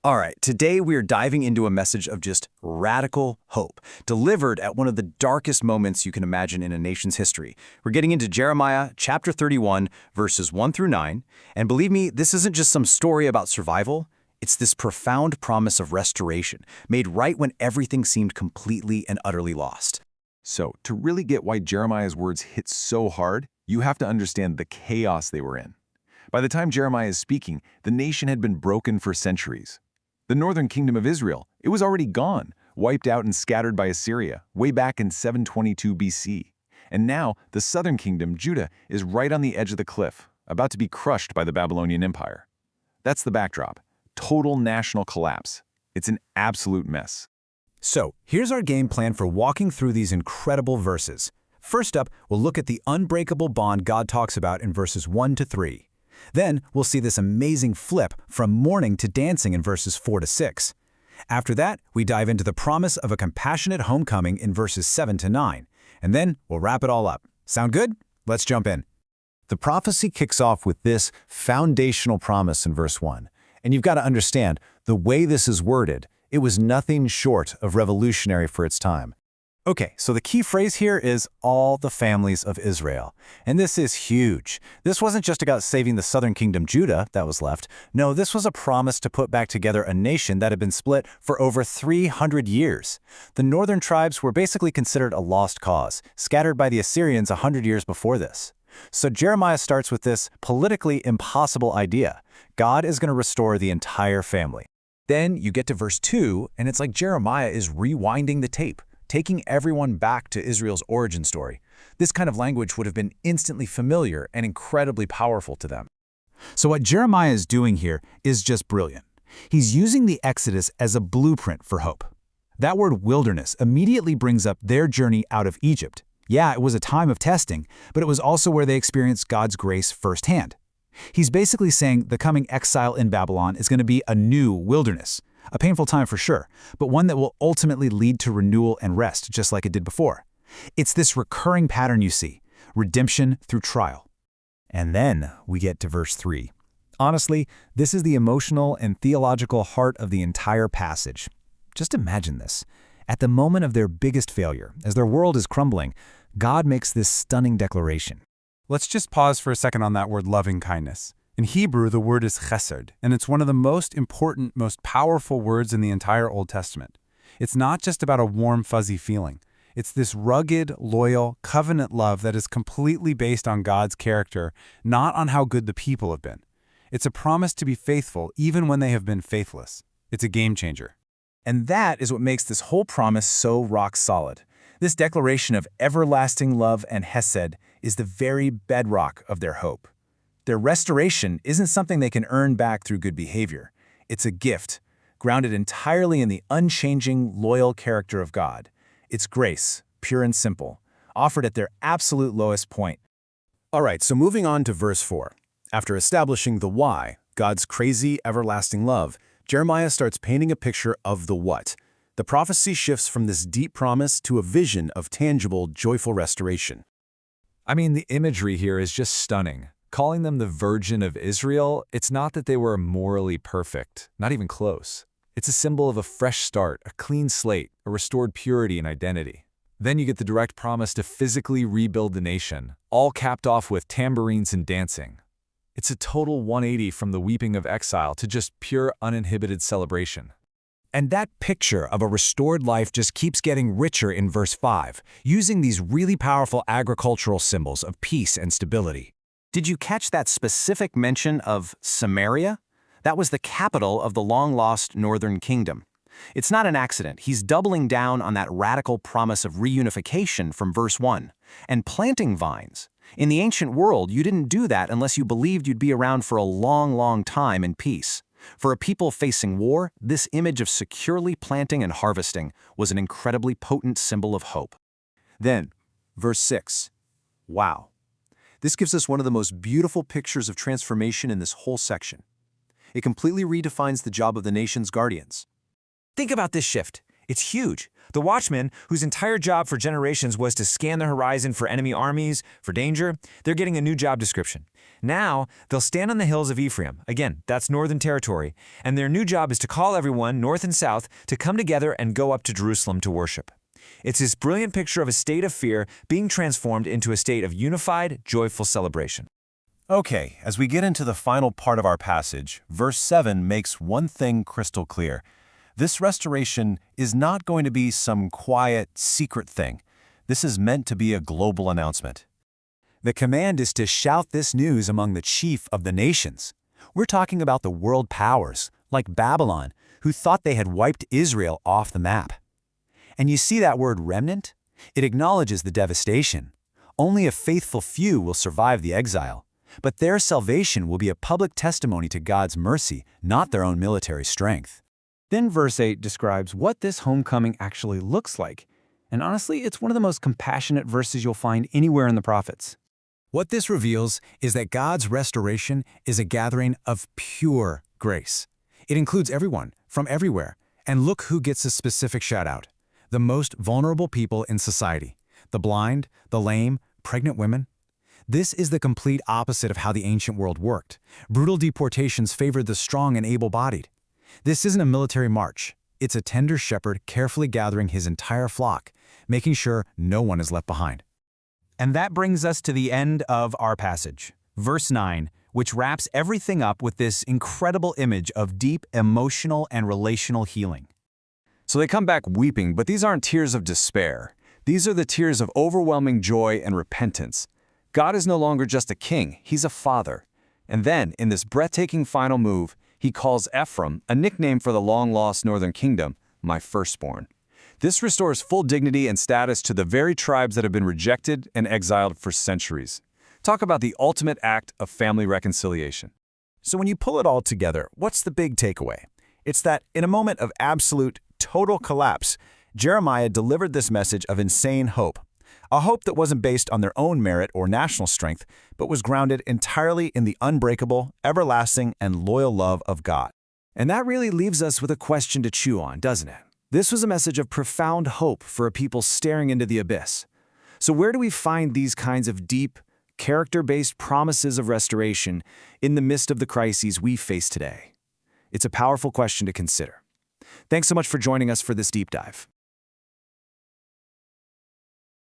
All right, today we are diving into a message of just radical hope, delivered at one of the darkest moments you can imagine in a nation's history. We're getting into Jeremiah chapter 31, verses 1 through 9, and believe me, this isn't just some story about survival. It's this profound promise of restoration, made right when everything seemed completely and utterly lost. So, to really get why Jeremiah's words hit so hard, you have to understand the chaos they were in. By the time Jeremiah is speaking, the nation had been broken for centuries. The northern kingdom of Israel, it was already gone, wiped out and scattered by Assyria, way back in 722 BC. And now, the southern kingdom, Judah, is right on the edge of the cliff, about to be crushed by the Babylonian Empire. That's the backdrop. Total national collapse. It's an absolute mess. So, here's our game plan for walking through these incredible verses. First up, we'll look at the unbreakable bond God talks about in verses 1 to 3. Then, we'll see this amazing flip from mourning to dancing in verses 4 to 6. After that, we dive into the promise of a compassionate homecoming in verses 7 to 9. And then, we'll wrap it all up. Sound good? Let's jump in. The prophecy kicks off with this foundational promise in verse 1. And you've got to understand, the way this is worded, it was nothing short of revolutionary for its time. Okay, so the key phrase here is all the families of Israel. And this is huge. This wasn't just about saving the southern kingdom Judah that was left. No, this was a promise to put back together a nation that had been split for over 300 years. The northern tribes were basically considered a lost cause, scattered by the Assyrians 100 years before this. So Jeremiah starts with this politically impossible idea. God is going to restore the entire family. Then you get to verse 2, and it's like Jeremiah is rewinding the tape, taking everyone back to Israel's origin story. This kind of language would have been instantly familiar and incredibly powerful to them. So what Jeremiah is doing here is just brilliant. He's using the Exodus as a blueprint for hope. That word wilderness immediately brings up their journey out of Egypt. Yeah, it was a time of testing, but it was also where they experienced God's grace firsthand. He's basically saying the coming exile in Babylon is going to be a new wilderness. A painful time for sure, but one that will ultimately lead to renewal and rest, just like it did before. It's this recurring pattern you see, redemption through trial. And then we get to verse 3. Honestly, this is the emotional and theological heart of the entire passage. Just imagine this. At the moment of their biggest failure, as their world is crumbling, God makes this stunning declaration. Let's just pause for a second on that word loving kindness. In Hebrew, the word is chesed, and it's one of the most important, most powerful words in the entire Old Testament. It's not just about a warm, fuzzy feeling. It's this rugged, loyal, covenant love that is completely based on God's character, not on how good the people have been. It's a promise to be faithful even when they have been faithless. It's a game changer. And that is what makes this whole promise so rock solid. This declaration of everlasting love and hesed is the very bedrock of their hope. Their restoration isn't something they can earn back through good behavior. It's a gift, grounded entirely in the unchanging, loyal character of God. It's grace, pure and simple, offered at their absolute lowest point. All right, so moving on to verse 4. After establishing the why, God's crazy, everlasting love, Jeremiah starts painting a picture of the what. The prophecy shifts from this deep promise to a vision of tangible, joyful restoration. I mean, the imagery here is just stunning. Calling them the Virgin of Israel, it's not that they were morally perfect, not even close. It's a symbol of a fresh start, a clean slate, a restored purity and identity. Then you get the direct promise to physically rebuild the nation, all capped off with tambourines and dancing. It's a total 180 from the weeping of exile to just pure, uninhibited celebration. And that picture of a restored life just keeps getting richer in verse 5, using these really powerful agricultural symbols of peace and stability. Did you catch that specific mention of Samaria? That was the capital of the long-lost northern kingdom. It's not an accident. He's doubling down on that radical promise of reunification from verse 1. And planting vines. In the ancient world, you didn't do that unless you believed you'd be around for a long, long time in peace. For a people facing war, this image of securely planting and harvesting was an incredibly potent symbol of hope. Then, verse 6. Wow. This gives us one of the most beautiful pictures of transformation in this whole section. It completely redefines the job of the nation's guardians. Think about this shift. It's huge. The watchmen, whose entire job for generations was to scan the horizon for enemy armies, for danger, they're getting a new job description. Now, they'll stand on the hills of Ephraim. Again, that's northern territory. And their new job is to call everyone, north and south, to come together and go up to Jerusalem to worship. It's this brilliant picture of a state of fear being transformed into a state of unified, joyful celebration. Okay, as we get into the final part of our passage, verse 7 makes one thing crystal clear. This restoration is not going to be some quiet, secret thing. This is meant to be a global announcement. The command is to shout this news among the chief of the nations. We're talking about the world powers, like Babylon, who thought they had wiped Israel off the map. And you see that word remnant? It acknowledges the devastation. Only a faithful few will survive the exile. But their salvation will be a public testimony to God's mercy, not their own military strength. Then verse 8 describes what this homecoming actually looks like. And honestly, it's one of the most compassionate verses you'll find anywhere in the prophets. What this reveals is that God's restoration is a gathering of pure grace. It includes everyone, from everywhere. And look who gets a specific shout-out. The most vulnerable people in society. The blind, the lame, pregnant women. This is the complete opposite of how the ancient world worked. Brutal deportations favored the strong and able-bodied. This isn't a military march. It's a tender shepherd carefully gathering his entire flock, making sure no one is left behind. And that brings us to the end of our passage, verse 9, which wraps everything up with this incredible image of deep emotional and relational healing. So they come back weeping, but these aren't tears of despair. These are the tears of overwhelming joy and repentance. God is no longer just a king, he's a father. And then, in this breathtaking final move, he calls Ephraim, a nickname for the long-lost northern kingdom, my firstborn. This restores full dignity and status to the very tribes that have been rejected and exiled for centuries. Talk about the ultimate act of family reconciliation. So when you pull it all together, what's the big takeaway? It's that in a moment of absolute, total collapse, Jeremiah delivered this message of insane hope. A hope that wasn't based on their own merit or national strength, but was grounded entirely in the unbreakable, everlasting, and loyal love of God. And that really leaves us with a question to chew on, doesn't it? This was a message of profound hope for a people staring into the abyss. So where do we find these kinds of deep, character-based promises of restoration in the midst of the crises we face today? It's a powerful question to consider. Thanks so much for joining us for this deep dive.